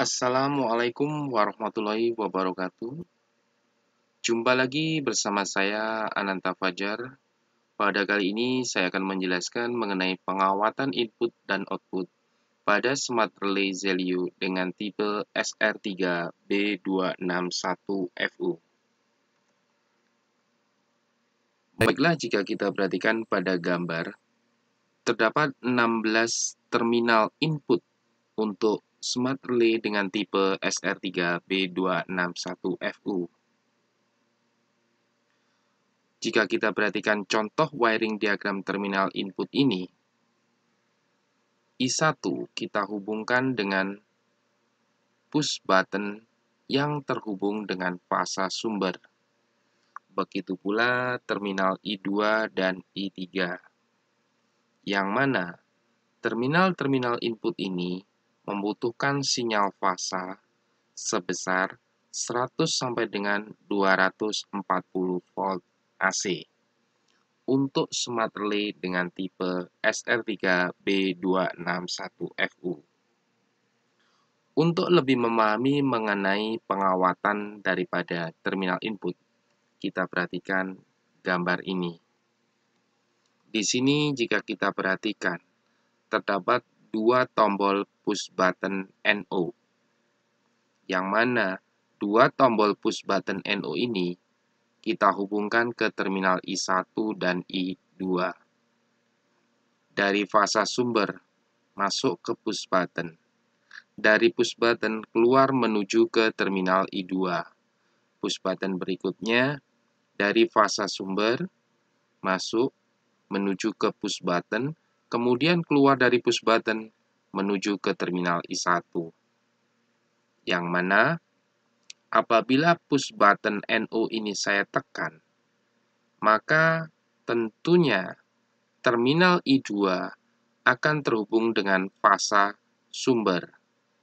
Assalamualaikum warahmatullahi wabarakatuh. Jumpa lagi bersama saya Ananta Fajar. Pada kali ini saya akan menjelaskan mengenai pengawatan input dan output pada Smart Relay Zelio dengan tipe SR3B261FU. Baiklah, jika kita perhatikan pada gambar, terdapat 16 terminal input untuk Smart Relay dengan tipe SR3B261FU. Jika kita perhatikan contoh wiring diagram terminal input ini, I1 kita hubungkan dengan push button yang terhubung dengan fasa sumber. Begitu pula terminal I2 dan I3, yang mana terminal-terminal input ini membutuhkan sinyal fasa sebesar 100 sampai dengan 240 volt AC untuk Smart Relay dengan tipe SR3B261FU. Untuk lebih memahami mengenai pengawatan daripada terminal input, kita perhatikan gambar ini. Di sini jika kita perhatikan, terdapat dua tombol push button NO, yang mana dua tombol push button NO ini kita hubungkan ke terminal I1 dan I2. Dari fasa sumber masuk ke push button. Dari push button keluar menuju ke terminal I2. Push button berikutnya dari fasa sumber masuk menuju ke push button, kemudian keluar dari push button menuju ke terminal I1. Yang mana apabila push button NO ini saya tekan, maka tentunya terminal I2 akan terhubung dengan fasa sumber,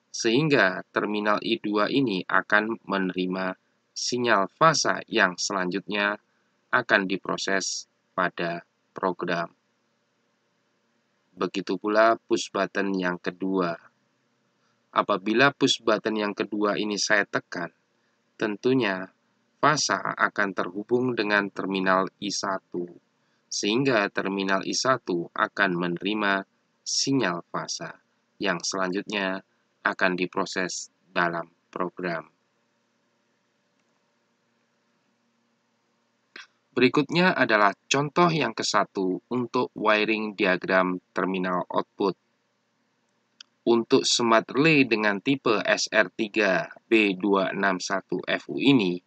sehingga terminal I2 ini akan menerima sinyal fasa yang selanjutnya akan diproses pada program. Begitu pula push button yang kedua. Apabila push button yang kedua ini saya tekan, tentunya fasa akan terhubung dengan terminal I1, sehingga terminal I1 akan menerima sinyal fasa yang selanjutnya akan diproses dalam program. Berikutnya adalah contoh yang ke-1 untuk wiring diagram terminal output. Untuk Smart Relay dengan tipe SR3B261FU ini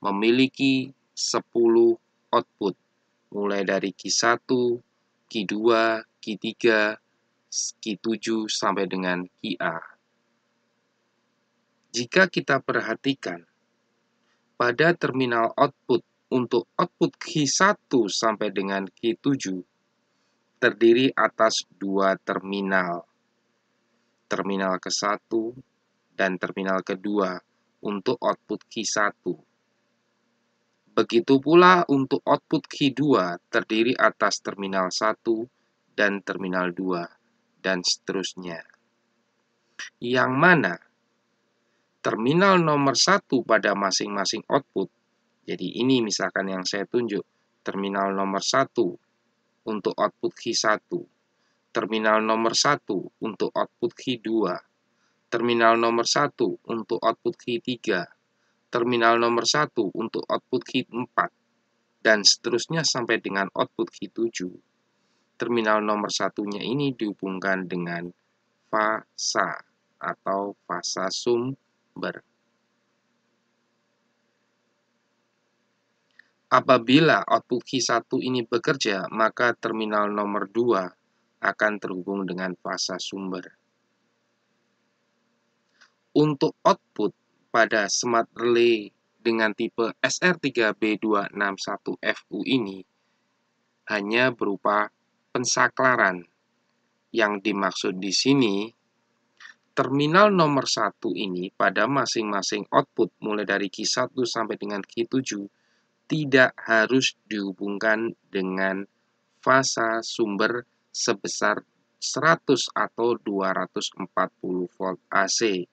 memiliki 10 output, mulai dari Q1, Q2, Q3, Q7, sampai dengan QA. Jika kita perhatikan, pada terminal output untuk output Q1 sampai dengan Q7 terdiri atas dua terminal. Terminal ke-1 dan terminal kedua untuk output Q1. Begitu pula untuk output Q2 terdiri atas terminal 1 dan terminal 2, dan seterusnya. Yang mana terminal nomor 1 pada masing-masing output, jadi ini misalkan yang saya tunjuk, terminal nomor 1 untuk output Q1, terminal nomor 1 untuk output Q2, terminal nomor 1 untuk output Q3, terminal nomor 1 untuk output Q4, dan seterusnya sampai dengan output Q7. Terminal nomor satunya ini dihubungkan dengan fasa atau fasa sumber. Apabila output Q1 ini bekerja, maka terminal nomor 2 akan terhubung dengan fasa sumber. Untuk output pada Smart Relay dengan tipe SR3B261FU ini hanya berupa pensaklaran. Yang dimaksud di sini, terminal nomor 1 ini pada masing-masing output mulai dari Q1 sampai dengan Q7 tidak harus dihubungkan dengan fasa sumber sebesar 100 atau 240 volt AC.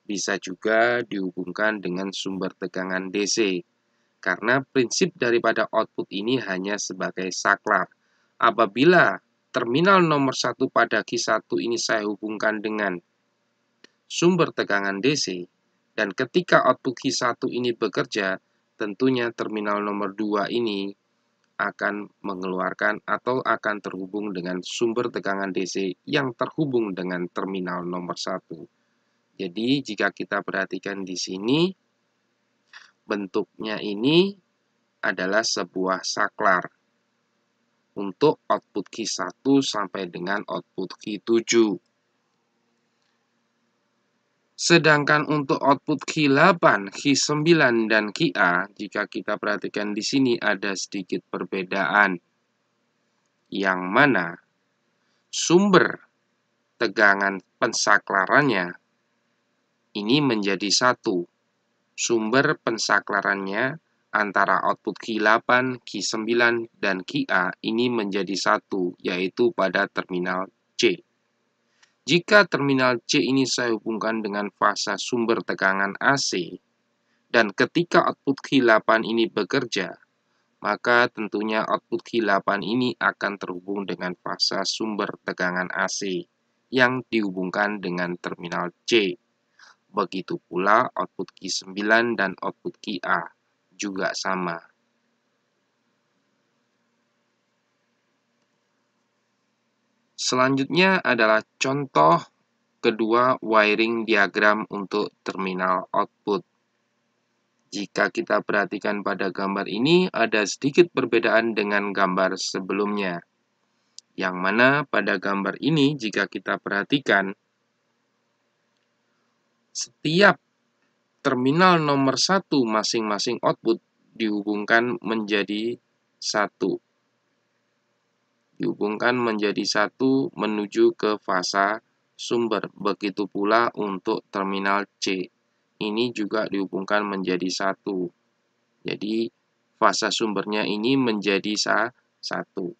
Bisa juga dihubungkan dengan sumber tegangan DC, karena prinsip daripada output ini hanya sebagai saklar. Apabila terminal nomor 1 pada Q1 ini saya hubungkan dengan sumber tegangan DC, dan ketika output Q1 ini bekerja, tentunya terminal nomor 2 ini akan mengeluarkan atau akan terhubung dengan sumber tegangan DC yang terhubung dengan terminal nomor 1. Jadi, jika kita perhatikan di sini, bentuknya ini adalah sebuah saklar untuk output Q1 sampai dengan output Q7. Sedangkan untuk output Q8, Q9, dan Qi, jika kita perhatikan di sini ada sedikit perbedaan, yang mana sumber tegangan pensaklarannya ini menjadi satu. Sumber pensaklarannya antara output Q8, Q9, dan Qi ini menjadi satu, yaitu pada terminal C. Jika terminal C ini saya hubungkan dengan fasa sumber tegangan AC, dan ketika output Q8 ini bekerja, maka tentunya output Q8 ini akan terhubung dengan fasa sumber tegangan AC yang dihubungkan dengan terminal C. Begitu pula output Q9 dan output Qi juga sama. Selanjutnya adalah contoh kedua wiring diagram untuk terminal output. Jika kita perhatikan pada gambar ini, ada sedikit perbedaan dengan gambar sebelumnya. Yang mana pada gambar ini, jika kita perhatikan, setiap terminal nomor 1 masing-masing output dihubungkan menjadi satu. Dihubungkan menjadi satu menuju ke fasa sumber. Begitu pula untuk terminal C. Ini juga dihubungkan menjadi satu. Jadi, fasa sumbernya ini menjadi satu.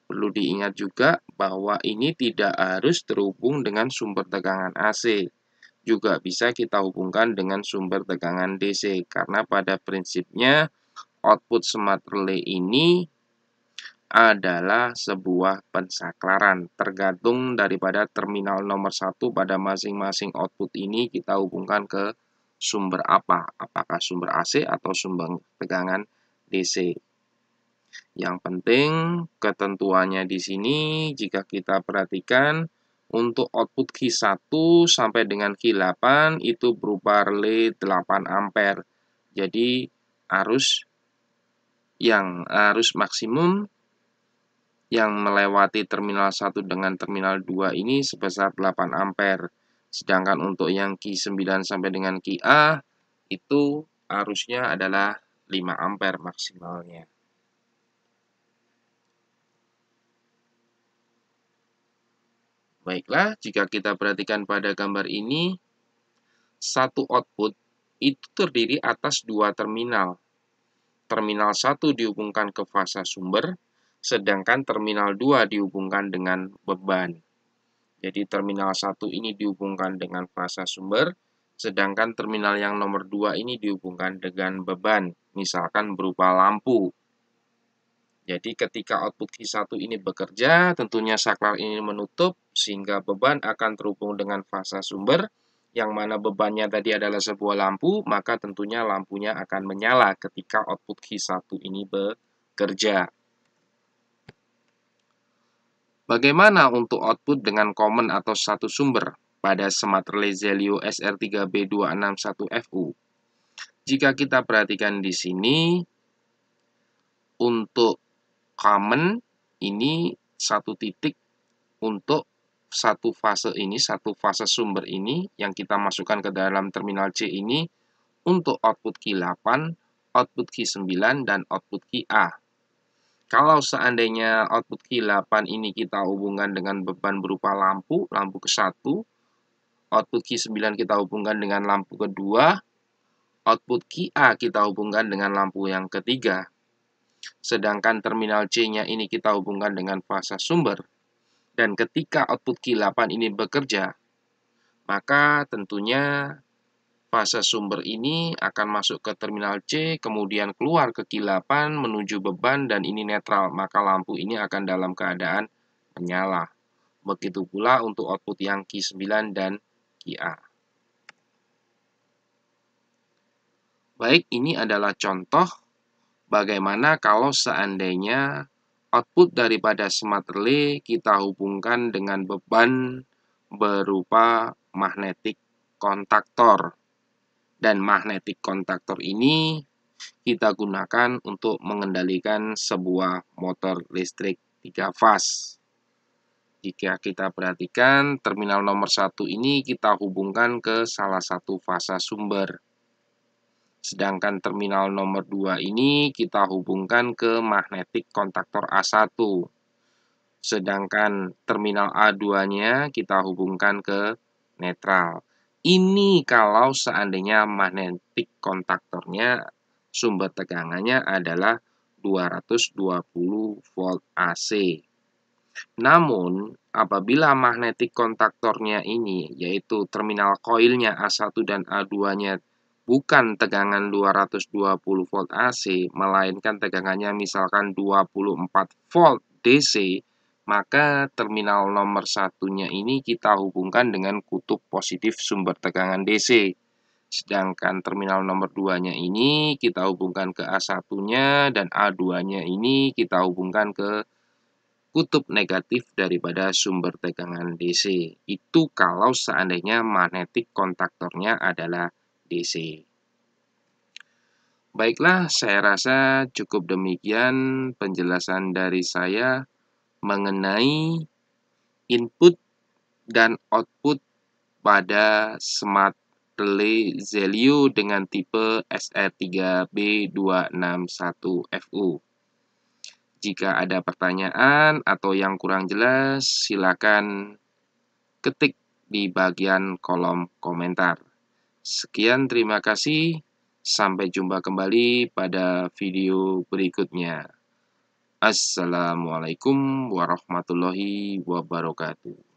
Perlu diingat juga bahwa ini tidak harus terhubung dengan sumber tegangan AC. Juga bisa kita hubungkan dengan sumber tegangan DC, karena pada prinsipnya output smart relay ini adalah sebuah pensaklaran, tergantung daripada terminal nomor 1 pada masing-masing output ini kita hubungkan ke sumber apa, apakah sumber AC atau sumber tegangan DC. Yang penting ketentuannya di sini jika kita perhatikan untuk output Q1 sampai dengan Q8 itu berupa relay 8 ampere. Jadi arus maksimum yang melewati terminal 1 dengan terminal 2 ini sebesar 8 ampere. Sedangkan untuk yang Q9 sampai dengan Qi itu arusnya adalah 5 ampere maksimalnya. Baiklah, jika kita perhatikan pada gambar ini, satu output itu terdiri atas dua terminal. Terminal 1 dihubungkan ke fasa sumber, sedangkan terminal 2 dihubungkan dengan beban. Jadi terminal 1 ini dihubungkan dengan fasa sumber, sedangkan terminal yang nomor 2 ini dihubungkan dengan beban, misalkan berupa lampu. Jadi ketika output Q1 ini bekerja, tentunya saklar ini menutup, sehingga beban akan terhubung dengan fasa sumber, yang mana bebannya tadi adalah sebuah lampu, maka tentunya lampunya akan menyala ketika output Q1 ini bekerja. Bagaimana untuk output dengan common atau satu sumber pada Smart Relay Zelio SR3B261FU? Jika kita perhatikan di sini, untuk common ini satu titik untuk satu fase ini, satu fase sumber ini yang kita masukkan ke dalam terminal C ini untuk output Q8, output Q9, dan output Qi. Kalau seandainya output Q8 ini kita hubungkan dengan beban berupa lampu ke-1, output Q9 kita hubungkan dengan lampu kedua, output Qi kita hubungkan dengan lampu yang ketiga. Sedangkan terminal C-nya ini kita hubungkan dengan fasa sumber. Dan ketika output Q8 ini bekerja, Maka tentunya fase sumber ini akan masuk ke terminal C, kemudian keluar ke kilapan menuju beban dan ini netral, maka lampu ini akan dalam keadaan menyala. Begitu pula untuk output yang Q9 dan QA. Baik, ini adalah contoh bagaimana kalau seandainya output daripada smart relay kita hubungkan dengan beban berupa magnetic kontaktor. Dan magnetic kontaktor ini kita gunakan untuk mengendalikan sebuah motor listrik 3 fase. Jika kita perhatikan, terminal nomor 1 ini kita hubungkan ke salah satu fase sumber. Sedangkan terminal nomor 2 ini kita hubungkan ke magnetic kontaktor A1. Sedangkan terminal A2-nya kita hubungkan ke netral. Ini kalau seandainya magnetic kontaktornya sumber tegangannya adalah 220 volt AC. Namun, apabila magnetic kontaktornya ini, yaitu terminal koilnya A1 dan A2-nya bukan tegangan 220 volt AC, melainkan tegangannya misalkan 24 volt DC, maka terminal nomor satunya ini kita hubungkan dengan kutub positif sumber tegangan DC. Sedangkan terminal nomor 2-nya ini kita hubungkan ke A1-nya dan A2-nya ini kita hubungkan ke kutub negatif daripada sumber tegangan DC. Itu kalau seandainya magnetic kontaktornya adalah DC. Baiklah, saya rasa cukup demikian penjelasan dari saya mengenai input dan output pada smart relay Zelio dengan tipe SR3B261FU. Jika ada pertanyaan atau yang kurang jelas, silakan ketik di bagian kolom komentar. Sekian, terima kasih. Sampai jumpa kembali pada video berikutnya. Assalamualaikum warahmatullahi wabarakatuh.